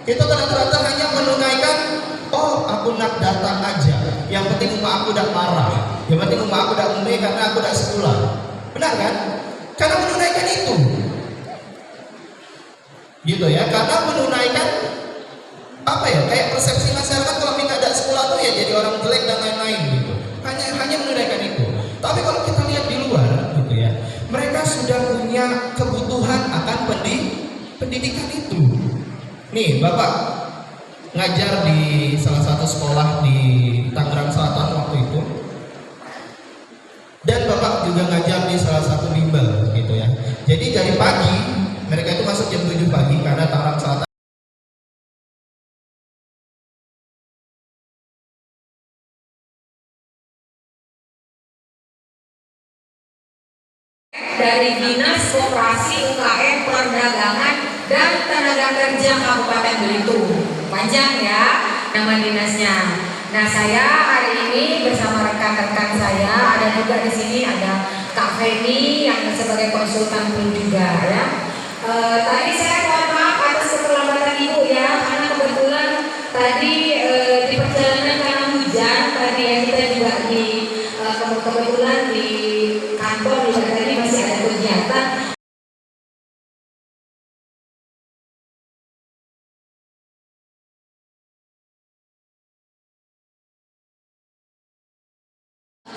Kita rata-rata hanya menunaikan, oh aku nak datang aja, yang penting rumah aku udah marah, yang penting rumah aku udah umeh karena aku udah sekolah. Benar kan? Karena menunaikan itu, gitu ya, karena menunaikan apa ya, kayak persepsi masyarakat kalau kita ada sekolah tuh ya jadi orang jelek dan lain-lain gitu. Hanya menunaikan itu. Tapi kalau kita lihat di luar gitu ya, mereka sudah punya kebutuhan akan pendidikan itu. Nih Bapak ngajar di salah satu sekolah di Tangerang Selatan waktu itu, dan Bapak juga ngajar di salah satu bimbel gitu ya. Jadi dari pagi mereka itu masuk jam 7 pagi karena Tangerang Selatan dari Dinas Koperasi UKM Perdagangan dan Tenaga Kerja Kabupaten Belitung. Panjang ya nama dinasnya. Nah, saya hari ini bersama rekan-rekan saya, ada juga di sini ada Kak Feni yang sebagai konsultan pun juga ya. Tadi saya mohon maaf atas keterlambatan Ibu ya, karena kebetulan tadi di perjalanan karena hujan tadi ya, kita juga di kebetulan di kantor juga tadi masih ada kegiatan.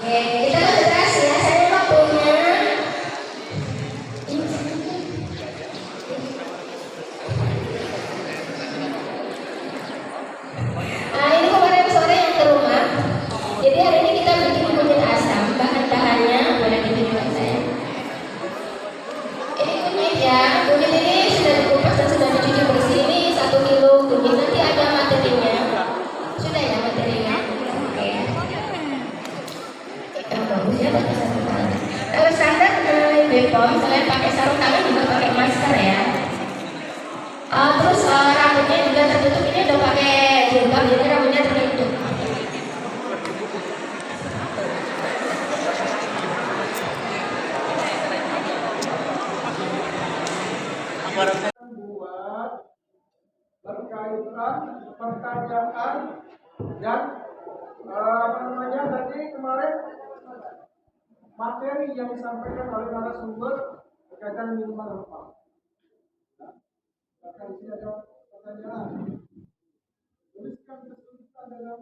Kita konsentrasi ya, saya mau punya ini kemarin sore yang ke rumah. Jadi hari ini kita bikin kunyit asam. Bahan-bahannya boleh ditunjukkan saya. Ini kunyit ya. Kunyit ini sudah dikupas dan sudah dicuci bersih. Ini 1 kilo kunyit. Nanti ada materinya. Sudah ya materinya. Oke. Bagus ya, pakai sarung tangan. Kalau standar BPOM selain pakai sarung tangan juga pakai masker ya. Terus rambutnya juga tertutup. Ini udah pakai jilbab, jadi rambutnya tertutup. Buat berkaitan pertanyaan dan apa namanya tadi kemarin materi yang disampaikan oleh narasumber berkaitan minuman rempah. Akan di sini ada pertanyaan. Tuliskan kesulitan dalam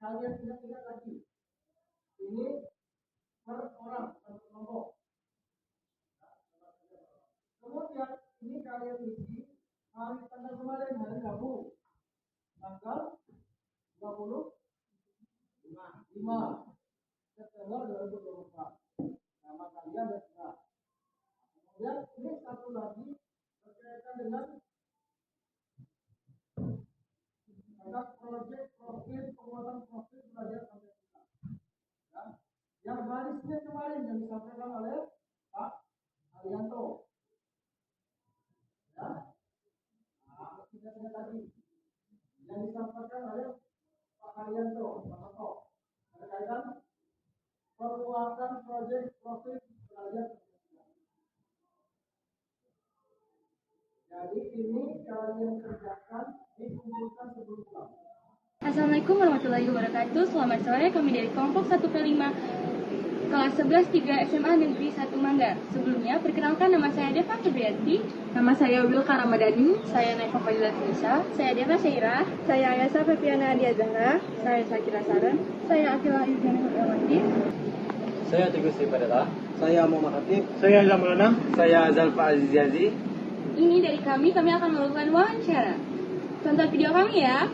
kalian ingat lagi. Ini per orang per kelompok. Kemudian ini kalian isi hari tanggal kemarin hari Rabu tanggal 25 September 2024. Nama kalian dan sudah. Kemudian ini satu lagi berkaitan dengan tentang proyek profil penguatan profil belajar sampai kita. Ya. Yang barisnya kemarin yang disampaikan oleh Pak Arianto. Ya. Nah, tidak tadi yang disampaikan oleh Pak Arianto, Pak Toto, berkaitan penguatan proyek profil belajar. Jadi ini kalian kerjakan dikumpulkan sebelum pulang. Assalamualaikum warahmatullahi wabarakatuh. Selamat sore, kami dari kelompok 1K5 kelas 11 3 SMA Negeri 1 Manggar. Sebelumnya, perkenalkan nama saya Deva Febrianti. Nama saya Wilka Ramadhani. Saya Naifa Fadilah Nisa. Saya Deva Syairah. Saya Ayasa Febriana Adia Zahra. Saya Syakira Saran. Saya Akila Yudhana Hudawati. Saya Teguh Sipadala. Saya Muhammad Hatip. Saya Zamrana. Saya Zalfa Azizazi. Ini dari kami akan melakukan wawancara. Tonton video kami ya.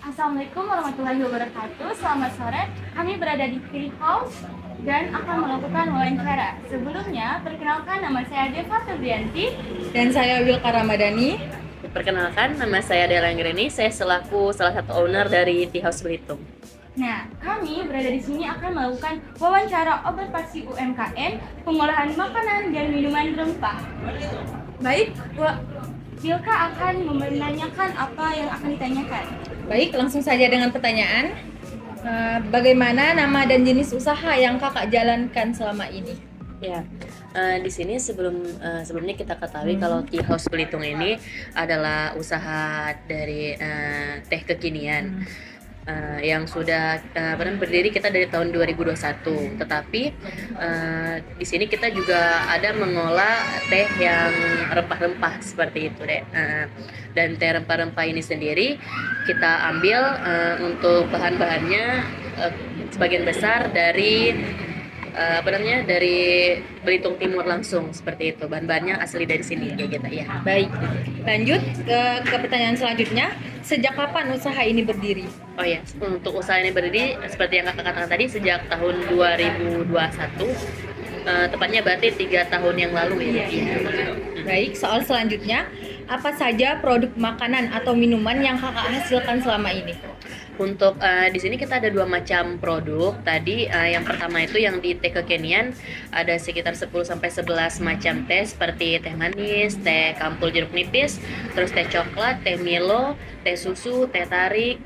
Assalamualaikum warahmatullahi wabarakatuh. Selamat sore. Kami berada di Free House dan akan melakukan wawancara. Sebelumnya, perkenalkan nama saya Deva Febrianti. Dan saya Wilka Ramadhani. Perkenalkan, nama saya Dela Anggreni. Saya selaku salah satu owner dari Tea House Belitung. Nah, kami berada di sini akan melakukan wawancara observasi UMKM, pengolahan makanan dan minuman rempah. Baik, Wilka akan menanyakan apa yang akan ditanyakan. Baik, langsung saja dengan pertanyaan. Bagaimana nama dan jenis usaha yang kakak jalankan selama ini? Ya, di sini sebelumnya kita ketahui kalau Tea House Belitung ini adalah usaha dari teh kekinian. Yang sudah berdiri kita dari tahun 2021. Tetapi di sini kita juga ada mengolah teh yang rempah-rempah seperti itu deh. Dan teh rempah-rempah ini sendiri kita ambil untuk bahan-bahannya sebagian besar dari dari Belitung Timur langsung seperti itu. Bahan-bahannya asli dari sini kayak gitu ya. Baik, lanjut ke pertanyaan selanjutnya. Sejak kapan usaha ini berdiri? Oh ya, untuk usaha ini berdiri seperti yang kakak katakan tadi sejak tahun 2021, tepatnya berarti 3 tahun yang lalu ya. Baik, soal selanjutnya, apa saja produk makanan atau minuman yang kakak hasilkan selama ini? Untuk di sini kita ada 2 macam produk. Tadi yang pertama itu yang di teh kekinian ada sekitar 10 sampai 11 macam teh seperti teh manis, teh kampul jeruk nipis, terus teh coklat, teh Milo, teh susu, teh tarik,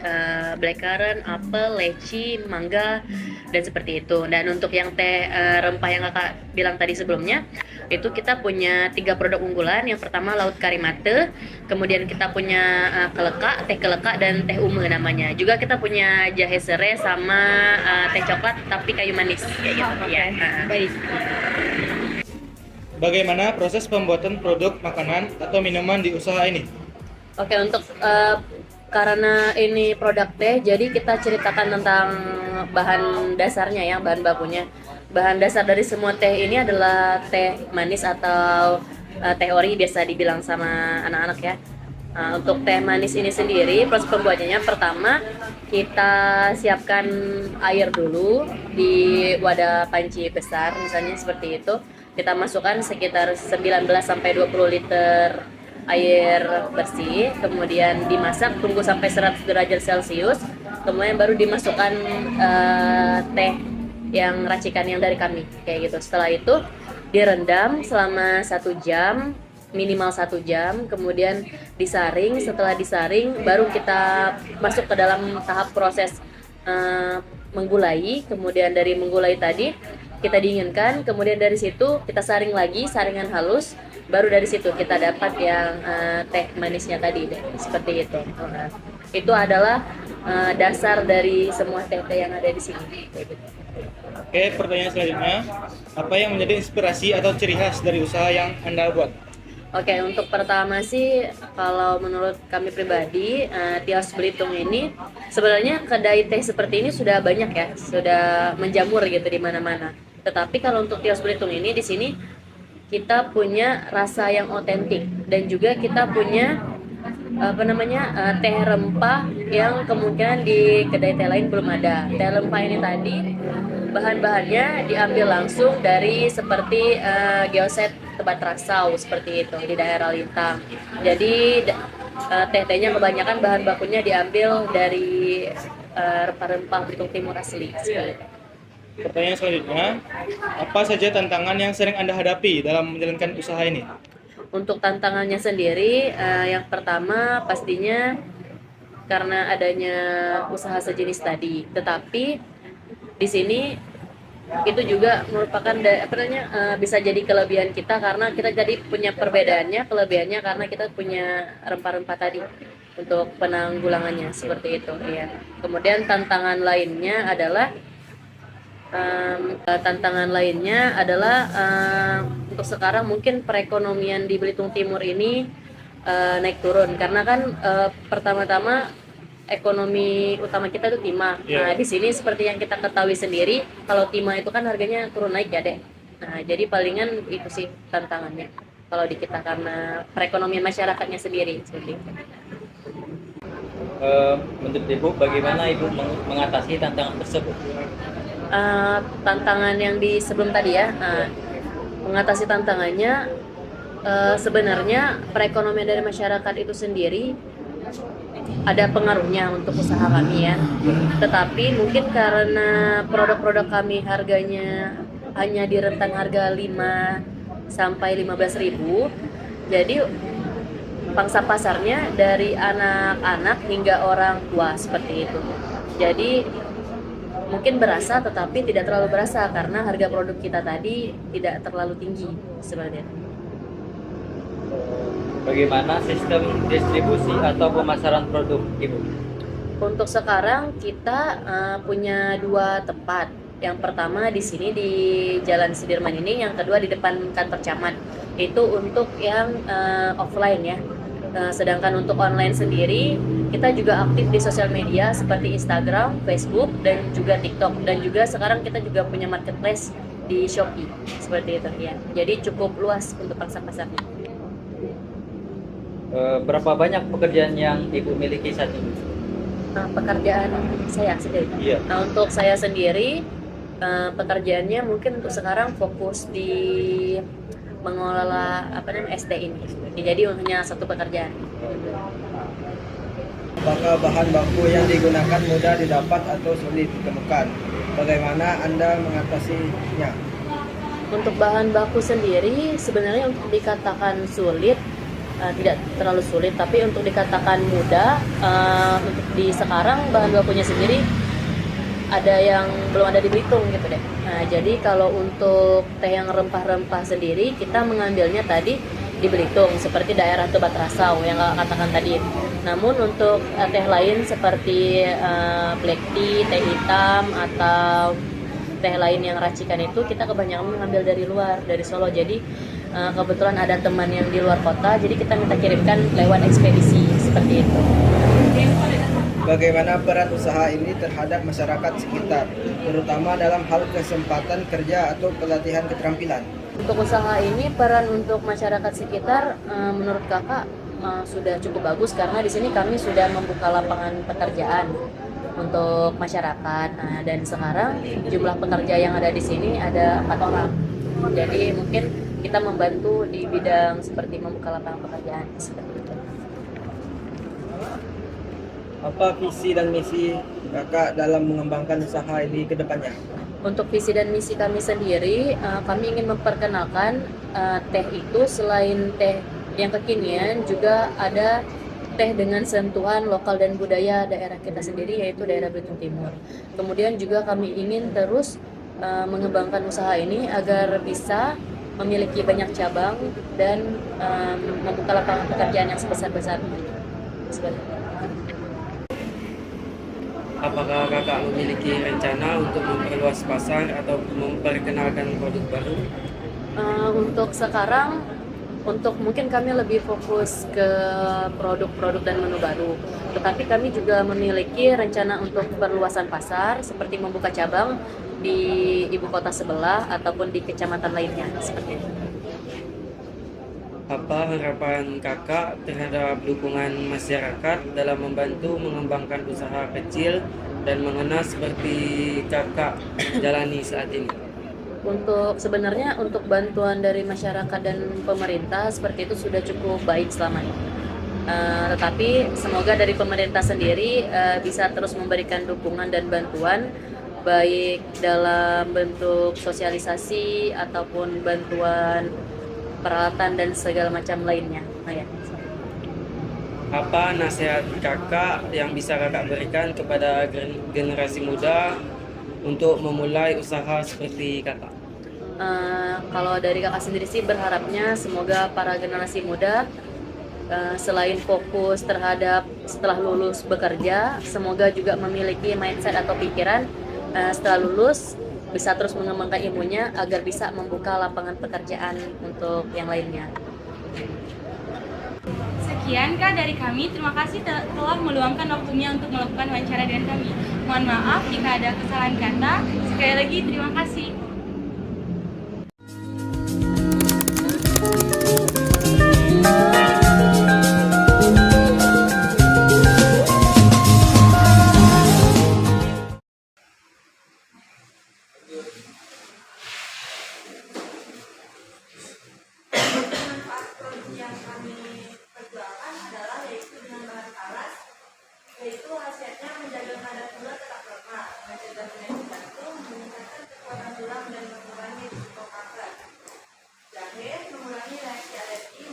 blackcurrant, apel, leci, mangga dan seperti itu. Dan untuk yang teh rempah yang kakak bilang tadi sebelumnya, itu kita punya 3 produk unggulan. Yang pertama laut karimate, kemudian kita punya teh keleka dan teh ume namanya. Juga kita punya jahe serai sama teh coklat tapi kayu manis kayak gitu ya. Baik. Bagaimana proses pembuatan produk makanan atau minuman di usaha ini? Oke, untuk karena ini produk teh, jadi kita ceritakan tentang bahan dasarnya ya, bahan bakunya. Bahan dasar dari semua teh ini adalah teh manis atau teh ori biasa dibilang sama anak-anak ya. Untuk teh manis ini sendiri proses pembuatannya pertama kita siapkan air dulu di wadah panci besar misalnya seperti itu. Kita masukkan sekitar 19 sampai 20 liter air bersih, kemudian dimasak tunggu sampai 100 derajat Celcius, kemudian baru dimasukkan teh yang racikan yang dari kami kayak gitu. Setelah itu direndam selama 1 jam, minimal 1 jam, kemudian disaring. Setelah disaring baru kita masuk ke dalam tahap proses menggulai. Kemudian dari menggulai tadi kita dinginkan, kemudian dari situ kita saring lagi, saringan halus, baru dari situ kita dapat yang teh manisnya tadi deh, seperti itu. Itu adalah dasar dari semua teh-teh yang ada di sini. Oke, pertanyaan selanjutnya, apa yang menjadi inspirasi atau ciri khas dari usaha yang Anda buat? Oke, untuk pertama sih kalau menurut kami pribadi, Tea House Belitung ini sebenarnya kedai teh seperti ini sudah banyak ya, sudah menjamur gitu di mana-mana. Tetapi kalau untuk Tea House Belitung ini di sini kita punya rasa yang otentik dan juga kita punya teh rempah yang kemungkinan di kedai teh lain belum ada. Teh rempah ini tadi bahan-bahannya diambil langsung dari seperti geoset Tebat Rasau seperti itu di daerah Lintang. Jadi teh-tehnya kebanyakan bahan bakunya diambil dari rempah-rempah Belitung Timur asli. Pertanyaan selanjutnya, apa saja tantangan yang sering Anda hadapi dalam menjalankan usaha ini? Untuk tantangannya sendiri, yang pertama pastinya karena adanya usaha sejenis tadi. Tetapi di sini itu juga merupakan bisa jadi kelebihan kita karena kita jadi punya kelebihannya karena kita punya rempah-rempah tadi untuk penanggulangannya seperti itu ya. Kemudian tantangan lainnya adalah untuk sekarang mungkin perekonomian di Belitung Timur ini naik turun karena kan pertama-tama ekonomi utama kita itu timah. Nah, di sini seperti yang kita ketahui sendiri, kalau timah itu kan harganya turun naik ya, Dek. Nah, jadi palingan itu sih tantangannya kalau di kita karena perekonomian masyarakatnya sendiri seperti itu. Menurut Ibu, bagaimana Ibu mengatasi tantangan tersebut? Tantangan yang di sebelum tadi ya, mengatasi tantangannya sebenarnya perekonomian dari masyarakat itu sendiri ada pengaruhnya untuk usaha kami ya. Tetapi mungkin karena produk-produk kami harganya hanya di rentang harga 5 sampai 15.000, Jadi pangsa pasarnya dari anak-anak hingga orang tua seperti itu. Jadi mungkin berasa tetapi tidak terlalu berasa karena harga produk kita tadi tidak terlalu tinggi seperti itu. Bagaimana sistem distribusi atau pemasaran produk Ibu? Untuk sekarang kita punya 2 tempat. Yang pertama di sini di Jalan Sudirman ini, yang kedua di depan kantor camat. Itu untuk yang offline ya. Sedangkan untuk online sendiri, kita juga aktif di sosial media seperti Instagram, Facebook, dan juga TikTok. Dan juga sekarang kita juga punya marketplace di Shopee seperti itu ya. Jadi cukup luas untuk pangsa pasarnya. Berapa banyak pekerjaan yang Ibu miliki saat ini? Pekerjaan saya sendiri. Iya. Nah, untuk saya sendiri pekerjaannya mungkin untuk sekarang fokus di mengelola SD ini. Jadi hanya satu pekerjaan. Apakah bahan baku yang digunakan mudah didapat atau sulit ditemukan? Bagaimana Anda mengatasinya? Untuk bahan baku sendiri sebenarnya untuk dikatakan sulit tidak terlalu sulit, tapi untuk dikatakan mudah untuk di sekarang bahan bakunya sendiri ada yang belum ada di Belitung gitu deh. Nah, jadi kalau untuk teh yang rempah-rempah sendiri kita mengambilnya tadi di Belitung seperti daerah Tobat Rasau yang kakak katakan tadi. Namun untuk teh lain seperti black tea, teh hitam atau teh lain yang racikan itu kita kebanyakan mengambil dari luar, dari Solo. Jadi kebetulan ada teman yang di luar kota, jadi kita minta kirimkan lewat ekspedisi seperti itu. Bagaimana peran usaha ini terhadap masyarakat sekitar, terutama dalam hal kesempatan kerja atau pelatihan keterampilan? Untuk usaha ini peran untuk masyarakat sekitar menurut kakak sudah cukup bagus karena di sini kami sudah membuka lapangan pekerjaan untuk masyarakat. Nah, dan sekarang jumlah pekerja yang ada di sini ada 4 orang. Jadi mungkin kita membantu di bidang seperti membuka lapangan pekerjaan seperti itu. Apa visi dan misi kakak dalam mengembangkan usaha ini ke depannya? Untuk visi dan misi kami sendiri, kami ingin memperkenalkan teh itu selain teh yang kekinian juga ada teh dengan sentuhan lokal dan budaya daerah kita sendiri yaitu daerah Belitung Timur. Kemudian juga kami ingin terus mengembangkan usaha ini agar bisa memiliki banyak cabang dan membuka lapangan pekerjaan yang sebesar-besarnya. Apakah kakak memiliki rencana untuk memperluas pasar atau memperkenalkan produk baru? Untuk sekarang, mungkin kami lebih fokus ke produk-produk dan menu baru. Tetapi kami juga memiliki rencana untuk perluasan pasar, seperti membuka cabang di ibu kota sebelah ataupun di kecamatan lainnya, seperti itu. Apa harapan kakak terhadap dukungan masyarakat dalam membantu mengembangkan usaha kecil dan mengenal seperti kakak jalani saat ini? Sebenarnya untuk bantuan dari masyarakat dan pemerintah seperti itu sudah cukup baik selama ini. Tetapi semoga dari pemerintah sendiri bisa terus memberikan dukungan dan bantuan baik dalam bentuk sosialisasi ataupun bantuan peralatan dan segala macam lainnya. Apa nasihat kakak yang bisa kakak berikan kepada generasi muda untuk memulai usaha seperti kakak? Kalau dari kakak sendiri sih berharapnya semoga para generasi muda selain fokus terhadap setelah lulus bekerja, semoga juga memiliki mindset atau pikiran setelah lulus bisa terus mengembangkan ilmunya agar bisa membuka lapangan pekerjaan untuk yang lainnya. Sekian Kak dari kami, terima kasih telah meluangkan waktunya untuk melakukan wawancara dengan kami. Mohon maaf jika ada kesalahan kata. Sekali lagi terima kasih. Yaitu khasiatnya menjaga kadar gula tetap normal, mencegah penyakit jantung, meningkatkan kekuatan tulang dan mengurangi risiko kanker. Jahe mengurangi reaksi alergi,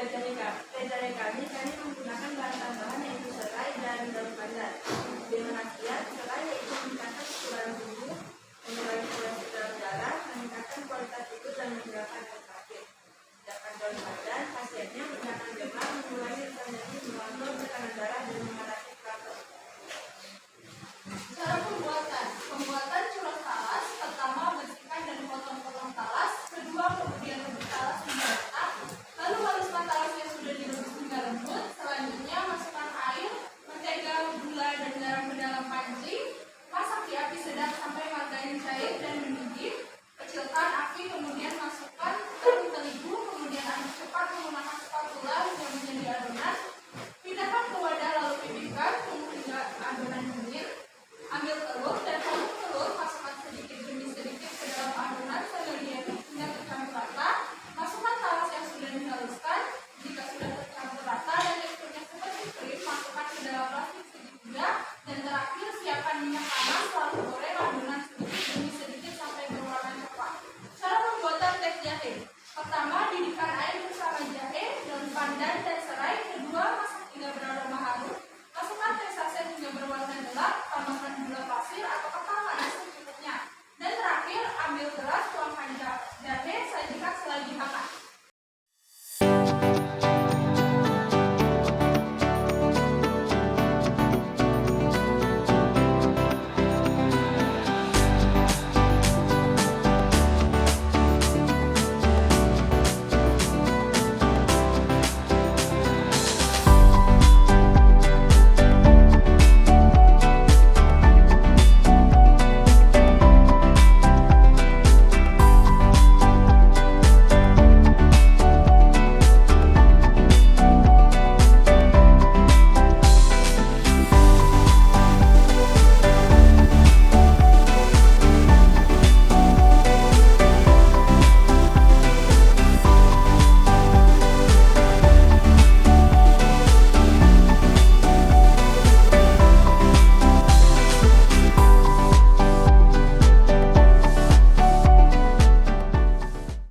dari kami